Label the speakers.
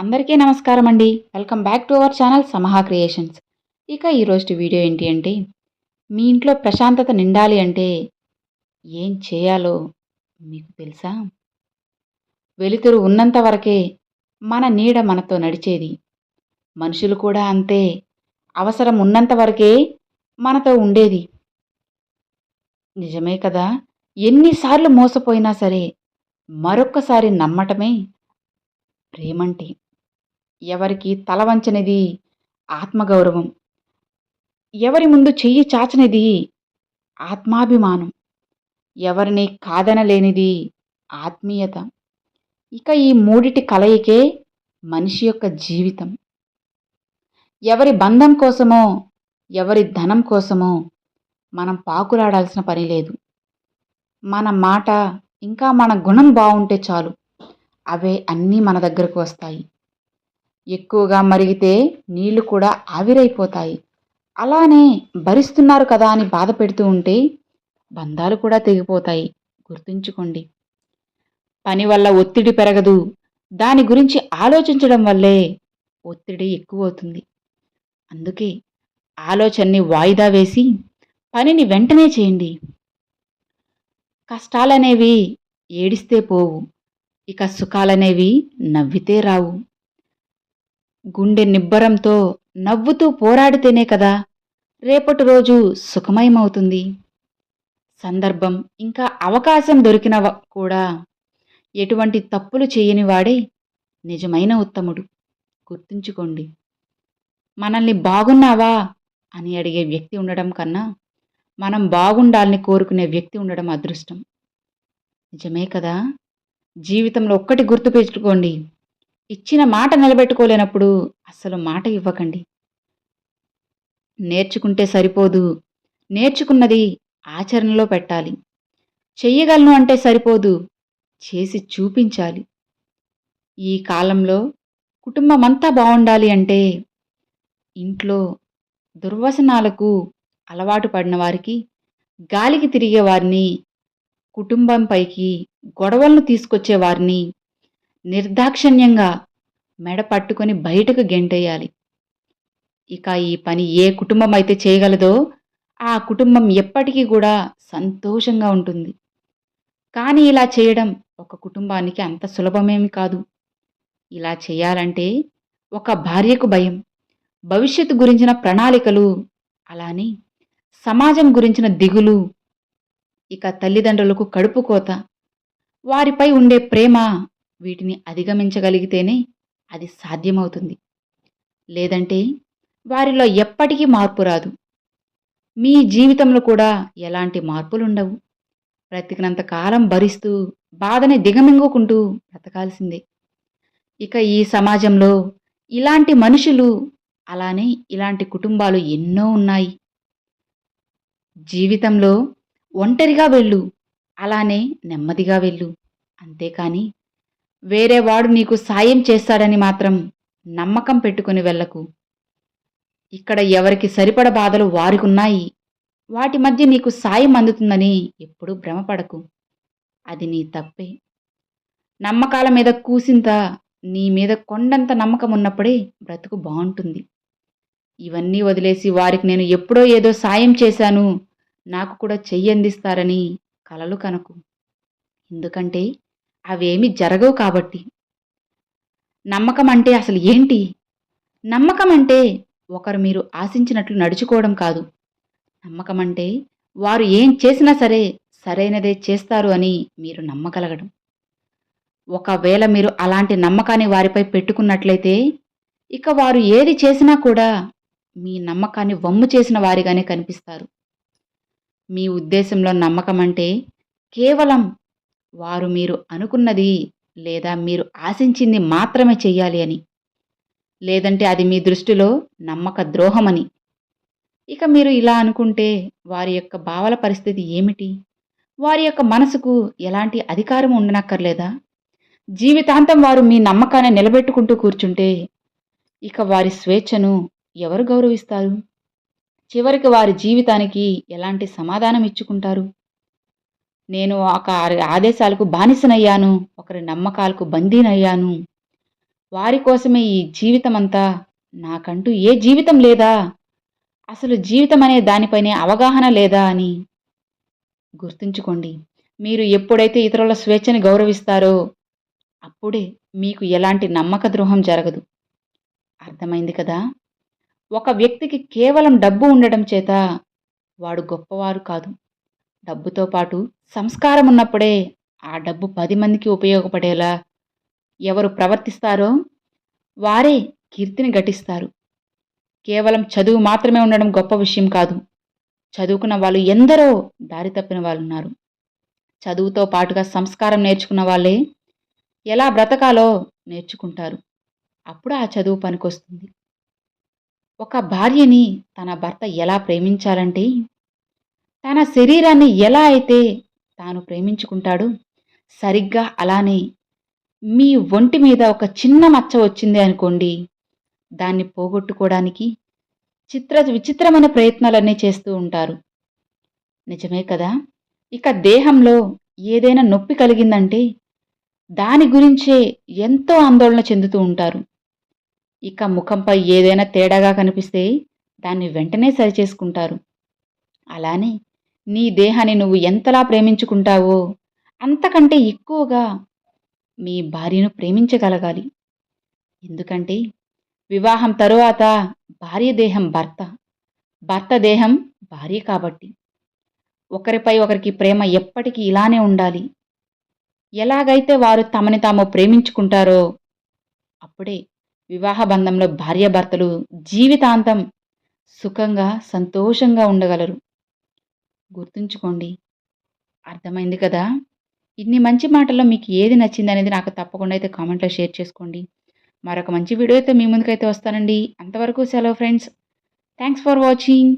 Speaker 1: అందరికీ నమస్కారం అండి. Welcome back to our channel Samaha creations. ఇక ఈరోజు వీడియో ఏంటి అంటే, మీ ఇంట్లో ప్రశాంతత నిండాలి అంటే ఏం చేయాలో మీకు తెలుసా? వెలుతురు ఉన్నంత వరకే మన నీడ మనతో నడిచేది. మనుషులు కూడా అంతే. అవసరం ఉన్నంత వరకే మనతో ఉండేది. నిజమే కదా! ఎన్నిసార్లు మోసపోయినా సరే మరొక్కసారి నమ్మటమే ప్రేమంటే. ఎవరికి తల వంచనిది ఆత్మగౌరవం. ఎవరి ముందు చెయ్యి చాచనిది ఆత్మాభిమానం. ఎవరిని కాదనలేనిది ఆత్మీయత. ఇక ఈ మూడిటి కలయికే మనిషి యొక్క జీవితం. ఎవరి బంధం కోసమో, ఎవరి ధనం కోసమో మనం పాకులాడాల్సిన పని లేదు. మన మాట ఇంకా మన గుణం బావుంటే చాలు. అవే అన్నీ మన దగ్గరకు వస్తాయి. ఎక్కువగా మరిగితే నీళ్లు కూడా ఆవిరైపోతాయి. అలానే భరిస్తున్నారు కదా అని బాధ పెడుతూ ఉంటే బంధాలు కూడా తెగిపోతాయి. గుర్తుంచుకోండి. పని వల్ల ఒత్తిడి పెరగదు. దాని గురించి ఆలోచించడం వల్లే ఒత్తిడి ఎక్కువవుతుంది. అందుకే ఆలోచనని వాయిదా వేసి పనిని వెంటనే చేయండి. కష్టాలనేవి ఏడిస్తే పోవు. ఇక సుఖాలనేవి నవ్వితే రావు. గుండె నిబ్బరంతో నవ్వుతూ పోరాడితేనే కదా రేపటి రోజు సుఖమయమవుతుంది. సందర్భం ఇంకా అవకాశం దొరికిన కూడా ఎటువంటి తప్పులు చేయని వాడే నిజమైన ఉత్తముడు. గుర్తుంచుకోండి. మనల్ని బాగున్నావా అని అడిగే వ్యక్తి ఉండడం కన్నా మనం బాగుండాలని కోరుకునే వ్యక్తి ఉండడం అదృష్టం. నిజమే కదా! జీవితంలో ఒక్కటి గుర్తుపెట్టుకోండి. ఇచ్చిన మాట నిలబెట్టుకోలేనప్పుడు అస్సలు మాట ఇవ్వకండి. నేర్చుకుంటే సరిపోదు. నేర్చుకున్నది ఆచరణలో పెట్టాలి. చెయ్యగలను అంటే సరిపోదు. చేసి చూపించాలి. ఈ కాలంలో కుటుంబమంతా బావుండాలి అంటే ఇంట్లో దుర్వసనాలకు అలవాటు పడిన వారికి, గాలికి తిరిగే వారిని, కుటుంబంపైకి గొడవలను తీసుకొచ్చే వారిని నిర్దాక్షిణ్యంగా మెడ పట్టుకొని బయటకు గెంటేయాలి. ఇక ఈ పని ఏ కుటుంబం అయితే చేయగలదో ఆ కుటుంబం ఎప్పటికీ కూడా సంతోషంగా ఉంటుంది. కానీ ఇలా చేయడం ఒక కుటుంబానికి అంత సులభమేమి కాదు. ఇలా చేయాలంటే ఒక భార్యకు భయం, భవిష్యత్తు గురించిన ప్రణాళికలు, అలానే సమాజం గురించిన దిగులు, ఇక తల్లిదండ్రులకు కడుపు కోత, వారిపై ఉండే ప్రేమ, వీటిని అధిగమించగలిగితేనే అది సాధ్యమవుతుంది. లేదంటే వారిలో ఎప్పటికీ మార్పు రాదు. మీ జీవితంలో కూడా ఎలాంటి మార్పులుండవు. బ్రతికినంత కాలం భరిస్తూ బాధని దిగమింగుకుంటూ బ్రతకాల్సిందే. ఇక ఈ సమాజంలో ఇలాంటి మనుషులు, అలానే ఇలాంటి కుటుంబాలు ఎన్నో ఉన్నాయి. జీవితంలో ఒంటరిగా వెళ్ళు, అలానే నెమ్మదిగా వెళ్ళు. అంతేకాని వేరేవాడు నీకు సాయం చేస్తాడని మాత్రం నమ్మకం పెట్టుకుని వెళ్ళకు. ఇక్కడ ఎవరికి సరిపడ బాధలు వారికున్నాయి. వాటి మధ్య నీకు సాయం అందుతుందని ఎప్పుడూ భ్రమపడకు. అది నీ తప్పే. నమ్మకాల మీద కూసింత, నీ మీద కొండంత నమ్మకం ఉన్నప్పుడే బ్రతుకు బావుంటుంది. ఇవన్నీ వదిలేసి వారికి నేను ఎప్పుడో ఏదో సాయం చేశాను, నాకు కూడా చెయ్యందిస్తారని కలలు కనకు. ఎందుకంటే అవేమి జరగవు కాబట్టి. నమ్మకం అంటే అసలు ఏంటి? నమ్మకం అంటే ఒకరు మీరు ఆశించినట్లు నడుచుకోవడం కాదు. నమ్మకం అంటే వారు ఏం చేసినా సరే సరైనదే చేస్తారు అని మీరు నమ్మగలగడం. ఒకవేళ మీరు అలాంటి నమ్మకాన్ని వారిపై పెట్టుకున్నట్లయితే ఇక వారు ఏది చేసినా కూడా మీ నమ్మకాన్ని వమ్ము చేసిన వారిగానే కనిపిస్తారు. మీ ఉద్దేశంలో నమ్మకం అంటే కేవలం వారు మీరు అనుకున్నది లేదా మీరు ఆశించింది మాత్రమే చెయ్యాలి అని. లేదంటే అది మీ దృష్టిలో నమ్మక ద్రోహమని. ఇక మీరు ఇలా అనుకుంటే వారి యొక్క భావాల పరిస్థితి ఏమిటి? వారి యొక్క మనసుకు ఎలాంటి అధికారం ఉండనక్కర్లేదా? జీవితాంతం వారు మీ నమ్మకాన్ని నిలబెట్టుకుంటూ కూర్చుంటే ఇక వారి స్వేచ్ఛను ఎవరు గౌరవిస్తారు? చివరికి వారి జీవితానికి ఎలాంటి సమాధానం ఇచ్చుకుంటారు? నేను ఒక ఆదేశాలకు బానిసనయ్యాను, ఒకరి నమ్మకాలకు బందీనయ్యాను. వారి కోసమే ఈ జీవితమంతా, నాకంటూ ఏ జీవితం లేదా? అసలు జీవితం అనే దానిపైనే అవగాహన లేదా అని గుర్తుంచుకోండి. మీరు ఎప్పుడైతే ఇతరుల స్వేచ్ఛని గౌరవిస్తారో, అప్పుడే మీకు ఎలాంటి నమ్మక ద్రోహం జరగదు. అర్థమైంది కదా! ఒక వ్యక్తికి కేవలం డబ్బు ఉండడం చేత వాడు గొప్పవారు కాదు. డబ్బుతో పాటు సంస్కారం ఉన్నప్పుడే ఆ డబ్బు 10 మందికి ఉపయోగపడేలా ఎవరు ప్రవర్తిస్తారో వారే కీర్తిని గటిస్తారు. కేవలం చదువు మాత్రమే ఉండడం గొప్ప విషయం కాదు. చదువుకున్న వాళ్ళు ఎందరో దారి తప్పిన వాళ్ళున్నారు. చదువుతో పాటుగా సంస్కారం నేర్చుకున్న వాళ్ళే ఎలా బ్రతకాలో నేర్చుకుంటారు. అప్పుడు ఆ చదువు పనికొస్తుంది. ఒక భార్యని తన భర్త ఎలా ప్రేమించాలంటే, తన శరీరాన్ని ఎలా అయితే తాను ప్రేమించుకుంటాడో, సరిగ్గా అలానే మీ ఒంటి మీద ఒక చిన్న మచ్చ వచ్చింది అనుకోండి, దాన్ని పోగొట్టుకోవడానికి విచిత్రమైన ప్రయత్నాలన్నీ చేస్తూ ఉంటారు. నిజమే కదా! ఇక దేహంలో ఏదైనా నొప్పి కలిగిందంటే, దాని గురించే ఎంతో ఆందోళన చెందుతూ ఉంటారు. ఇక ముఖంపై ఏదైనా తేడాగా కనిపిస్తే, దాన్ని వెంటనే సరిచేసుకుంటారు. అలానే నీ దేహాన్ని నువ్వు ఎంతలా ప్రేమించుకుంటావో, అంతకంటే ఎక్కువగా మీ భార్యను ప్రేమించగలగాలి. ఎందుకంటే, వివాహం తరువాత భార్య దేహం భర్త, భర్త దేహం భార్య కాబట్టి. ఒకరిపై ఒకరికి ప్రేమ ఎప్పటికీ ఇలానే ఉండాలి. ఎలాగైతే వారు తమని తాము ప్రేమించుకుంటారో, అప్పుడే వివాహ బంధంలో భార్యాభర్తలు జీవితాంతం సుఖంగా, సంతోషంగా ఉండగలరు. గుర్తుంచుకోండి. అర్థమైంది కదా! ఇన్ని మంచి మాటల్లో మీకు ఏది నచ్చిందనేది నాకు తప్పకుండా అయితే కామెంట్‌లో షేర్ చేసుకోండి. మరొక మంచి వీడియోతో మీ ముందుకైతే వస్తానండి. అంతవరకు సెలవు ఫ్రెండ్స్. Thanks for watching.